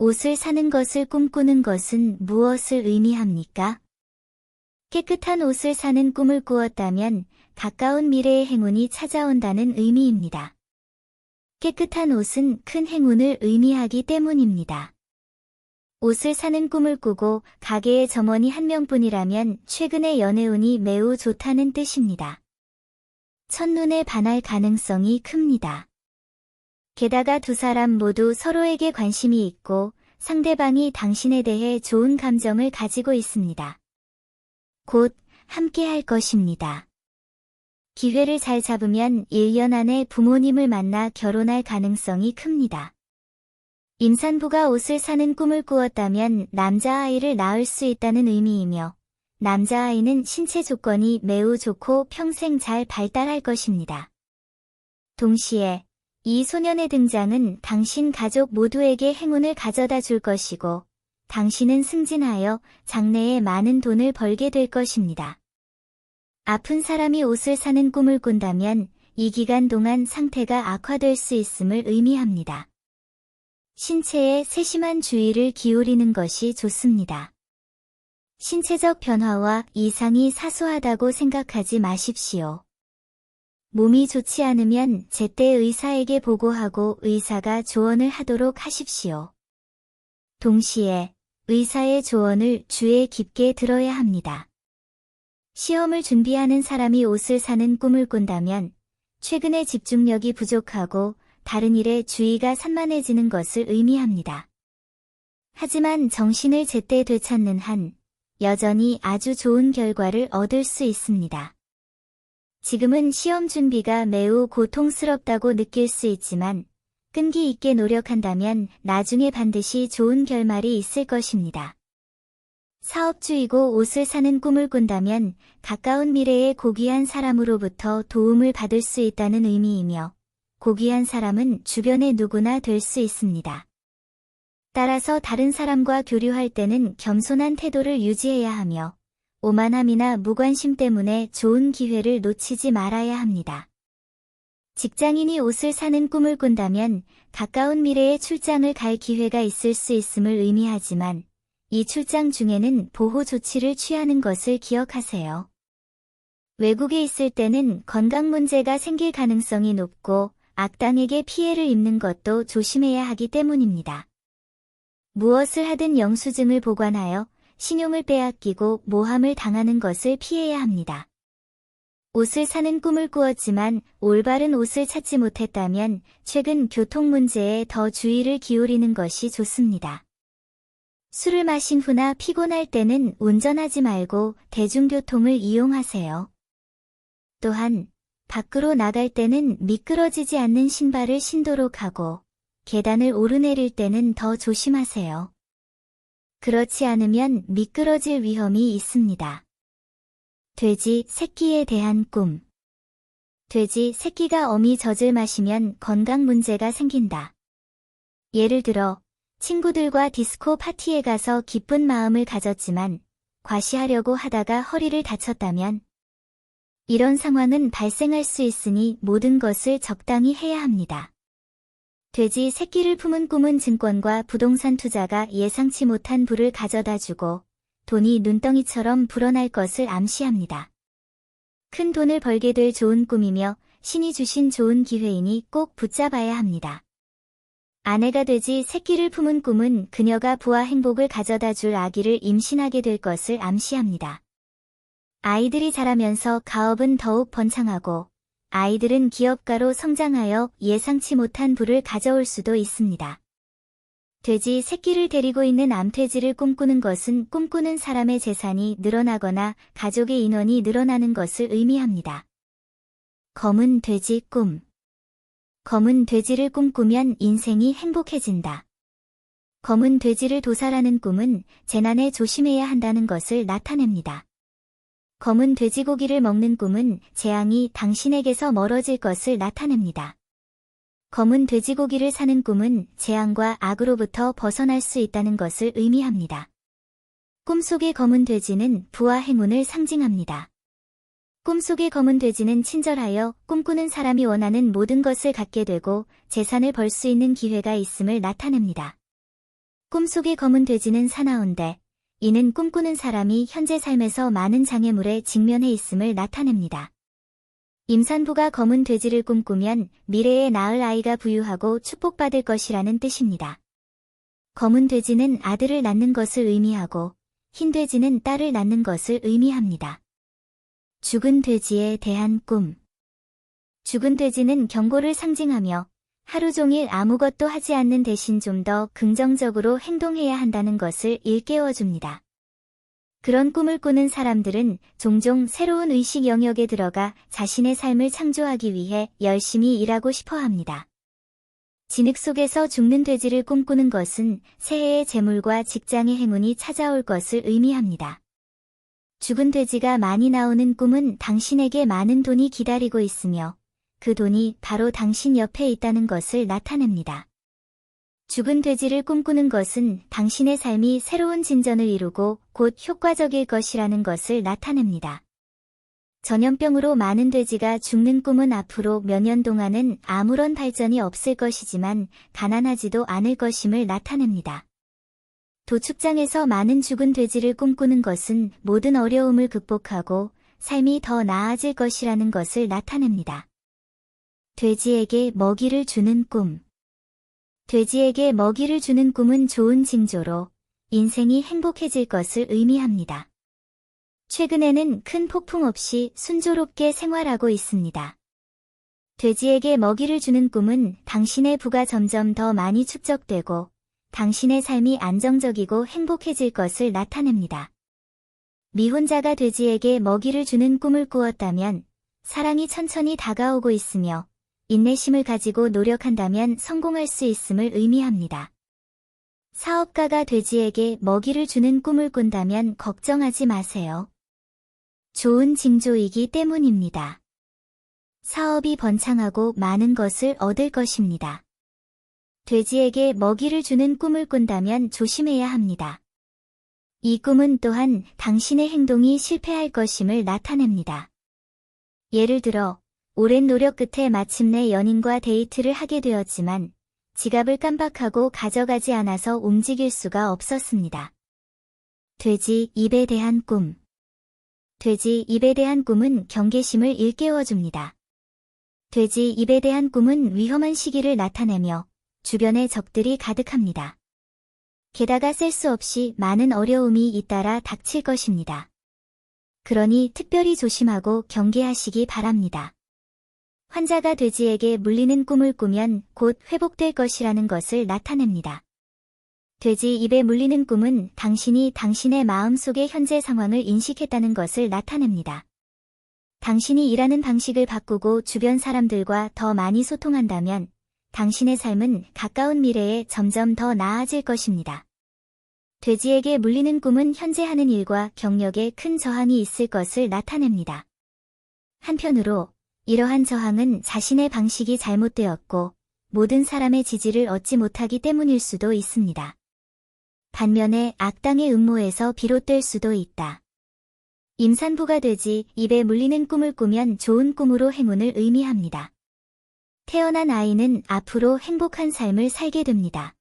옷을 사는 것을 꿈꾸는 것은 무엇을 의미합니까? 깨끗한 옷을 사는 꿈을 꾸었다면 가까운 미래의 행운이 찾아온다는 의미입니다. 깨끗한 옷은 큰 행운을 의미하기 때문입니다. 옷을 사는 꿈을 꾸고 가게의 점원이 한 명뿐이라면 최근의 연애운이 매우 좋다는 뜻입니다. 첫눈에 반할 가능성이 큽니다. 게다가 두 사람 모두 서로에게 관심이 있고 상대방이 당신에 대해 좋은 감정을 가지고 있습니다. 곧 함께 할 것입니다. 기회를 잘 잡으면 1년 안에 부모님을 만나 결혼할 가능성이 큽니다. 임산부가 옷을 사는 꿈을 꾸었다면 남자아이를 낳을 수 있다는 의미이며 남자아이는 신체 조건이 매우 좋고 평생 잘 발달할 것입니다. 동시에 이 소년의 등장은 당신 가족 모두에게 행운을 가져다 줄 것이고 당신은 승진하여 장래에 많은 돈을 벌게 될 것입니다. 아픈 사람이 옷을 사는 꿈을 꾼다면 이 기간 동안 상태가 악화될 수 있음을 의미합니다. 신체에 세심한 주의를 기울이는 것이 좋습니다. 신체적 변화와 이상이 사소하다고 생각하지 마십시오. 몸이 좋지 않으면 제때 의사에게 보고하고 의사가 조언을 하도록 하십시오. 동시에 의사의 조언을 주의 깊게 들어야 합니다. 시험을 준비하는 사람이 옷을 사는 꿈을 꾼다면 최근에 집중력이 부족하고 다른 일에 주의가 산만해지는 것을 의미합니다. 하지만 정신을 제때 되찾는 한 여전히 아주 좋은 결과를 얻을 수 있습니다. 지금은 시험 준비가 매우 고통스럽다고 느낄 수 있지만 끈기 있게 노력한다면 나중에 반드시 좋은 결말이 있을 것입니다. 사업주이고 옷을 사는 꿈을 꾼다면 가까운 미래에 고귀한 사람으로부터 도움을 받을 수 있다는 의미이며 고귀한 사람은 주변의 누구나 될 수 있습니다. 따라서 다른 사람과 교류할 때는 겸손한 태도를 유지해야 하며 오만함이나 무관심 때문에 좋은 기회를 놓치지 말아야 합니다. 직장인이 옷을 사는 꿈을 꾼다면 가까운 미래에 출장을 갈 기회가 있을 수 있음을 의미하지만 이 출장 중에는 보호 조치를 취하는 것을 기억하세요. 외국에 있을 때는 건강 문제가 생길 가능성이 높고 악당에게 피해를 입는 것도 조심해야 하기 때문입니다. 무엇을 하든 영수증을 보관하여 신용을 빼앗기고 모함을 당하는 것을 피해야 합니다. 옷을 사는 꿈을 꾸었지만 올바른 옷을 찾지 못했다면 최근 교통 문제에 더 주의를 기울이는 것이 좋습니다. 술을 마신 후나 피곤할 때는 운전하지 말고 대중교통을 이용하세요. 또한 밖으로 나갈 때는 미끄러지지 않는 신발을 신도록 하고 계단을 오르내릴 때는 더 조심하세요. 그렇지 않으면 미끄러질 위험이 있습니다. 돼지 새끼에 대한 꿈. 돼지 새끼가 어미 젖을 마시면 건강 문제가 생긴다. 예를 들어 친구들과 디스코 파티에 가서 기쁜 마음을 가졌지만 과시하려고 하다가 허리를 다쳤다면 이런 상황은 발생할 수 있으니 모든 것을 적당히 해야 합니다. 돼지 새끼를 품은 꿈은 증권과 부동산 투자가 예상치 못한 부를 가져다주고 돈이 눈덩이처럼 불어날 것을 암시합니다. 큰 돈을 벌게 될 좋은 꿈이며 신이 주신 좋은 기회이니 꼭 붙잡아야 합니다. 아내가 돼지 새끼를 품은 꿈은 그녀가 부와 행복을 가져다줄 아기를 임신하게 될 것을 암시합니다. 아이들이 자라면서 가업은 더욱 번창하고 아이들은 기업가로 성장하여 예상치 못한 부를 가져올 수도 있습니다. 돼지 새끼를 데리고 있는 암돼지를 꿈꾸는 것은 꿈꾸는 사람의 재산이 늘어나거나 가족의 인원이 늘어나는 것을 의미합니다. 검은 돼지 꿈. 검은 돼지를 꿈꾸면 인생이 행복해진다. 검은 돼지를 도살하는 꿈은 재난에 조심해야 한다는 것을 나타냅니다. 검은 돼지고기를 먹는 꿈은 재앙이 당신에게서 멀어질 것을 나타냅니다. 검은 돼지고기를 사는 꿈은 재앙과 악으로부터 벗어날 수 있다는 것을 의미합니다. 꿈속의 검은 돼지는 부와 행운을 상징합니다. 꿈속의 검은 돼지는 친절하여 꿈꾸는 사람이 원하는 모든 것을 갖게 되고 재산을 벌 수 있는 기회가 있음을 나타냅니다. 꿈속의 검은 돼지는 사나운데 이는 꿈꾸는 사람이 현재 삶에서 많은 장애물에 직면해 있음을 나타냅니다. 임산부가 검은 돼지를 꿈꾸면 미래에 낳을 아이가 부유하고 축복받을 것이라는 뜻입니다. 검은 돼지는 아들을 낳는 것을 의미하고 흰 돼지는 딸을 낳는 것을 의미합니다. 죽은 돼지에 대한 꿈. 죽은 돼지는 경고를 상징하며 하루 종일 아무것도 하지 않는 대신 좀 더 긍정적으로 행동해야 한다는 것을 일깨워줍니다. 그런 꿈을 꾸는 사람들은 종종 새로운 의식 영역에 들어가 자신의 삶을 창조하기 위해 열심히 일하고 싶어 합니다. 진흙 속에서 죽는 돼지를 꿈꾸는 것은 새해의 재물과 직장의 행운이 찾아올 것을 의미합니다. 죽은 돼지가 많이 나오는 꿈은 당신에게 많은 돈이 기다리고 있으며 그 돈이 바로 당신 옆에 있다는 것을 나타냅니다. 죽은 돼지를 꿈꾸는 것은 당신의 삶이 새로운 진전을 이루고 곧 효과적일 것이라는 것을 나타냅니다. 전염병으로 많은 돼지가 죽는 꿈은 앞으로 몇 년 동안은 아무런 발전이 없을 것이지만 가난하지도 않을 것임을 나타냅니다. 도축장에서 많은 죽은 돼지를 꿈꾸는 것은 모든 어려움을 극복하고 삶이 더 나아질 것이라는 것을 나타냅니다. 돼지에게 먹이를 주는 꿈. 돼지에게 먹이를 주는 꿈은 좋은 징조로 인생이 행복해질 것을 의미합니다. 최근에는 큰 폭풍 없이 순조롭게 생활하고 있습니다. 돼지에게 먹이를 주는 꿈은 당신의 부가 점점 더 많이 축적되고 당신의 삶이 안정적이고 행복해질 것을 나타냅니다. 미혼자가 돼지에게 먹이를 주는 꿈을 꾸었다면 사랑이 천천히 다가오고 있으며 인내심을 가지고 노력한다면 성공할 수 있음을 의미합니다. 사업가가 돼지에게 먹이를 주는 꿈을 꾼다면 걱정하지 마세요. 좋은 징조이기 때문입니다. 사업이 번창하고 많은 것을 얻을 것입니다. 돼지에게 먹이를 주는 꿈을 꾼다면 조심해야 합니다. 이 꿈은 또한 당신의 행동이 실패할 것임을 나타냅니다. 예를 들어, 오랜 노력 끝에 마침내 연인과 데이트를 하게 되었지만 지갑을 깜빡하고 가져가지 않아서 움직일 수가 없었습니다. 돼지 입에 대한 꿈. 돼지 입에 대한 꿈은 경계심을 일깨워줍니다. 돼지 입에 대한 꿈은 위험한 시기를 나타내며 주변에 적들이 가득합니다. 게다가 셀 수 없이 많은 어려움이 잇따라 닥칠 것입니다. 그러니 특별히 조심하고 경계하시기 바랍니다. 환자가 돼지에게 물리는 꿈을 꾸면 곧 회복될 것이라는 것을 나타냅니다. 돼지 입에 물리는 꿈은 당신이 당신의 마음속의 현재 상황을 인식했다는 것을 나타냅니다. 당신이 일하는 방식을 바꾸고 주변 사람들과 더 많이 소통한다면 당신의 삶은 가까운 미래에 점점 더 나아질 것입니다. 돼지에게 물리는 꿈은 현재 하는 일과 경력에 큰 저항이 있을 것을 나타냅니다. 한편으로 이러한 저항은 자신의 방식이 잘못되었고 모든 사람의 지지를 얻지 못하기 때문일 수도 있습니다. 반면에 악당의 음모에서 비롯될 수도 있다. 임산부가 돼지 입에 물리는 꿈을 꾸면 좋은 꿈으로 행운을 의미합니다. 태어난 아이는 앞으로 행복한 삶을 살게 됩니다.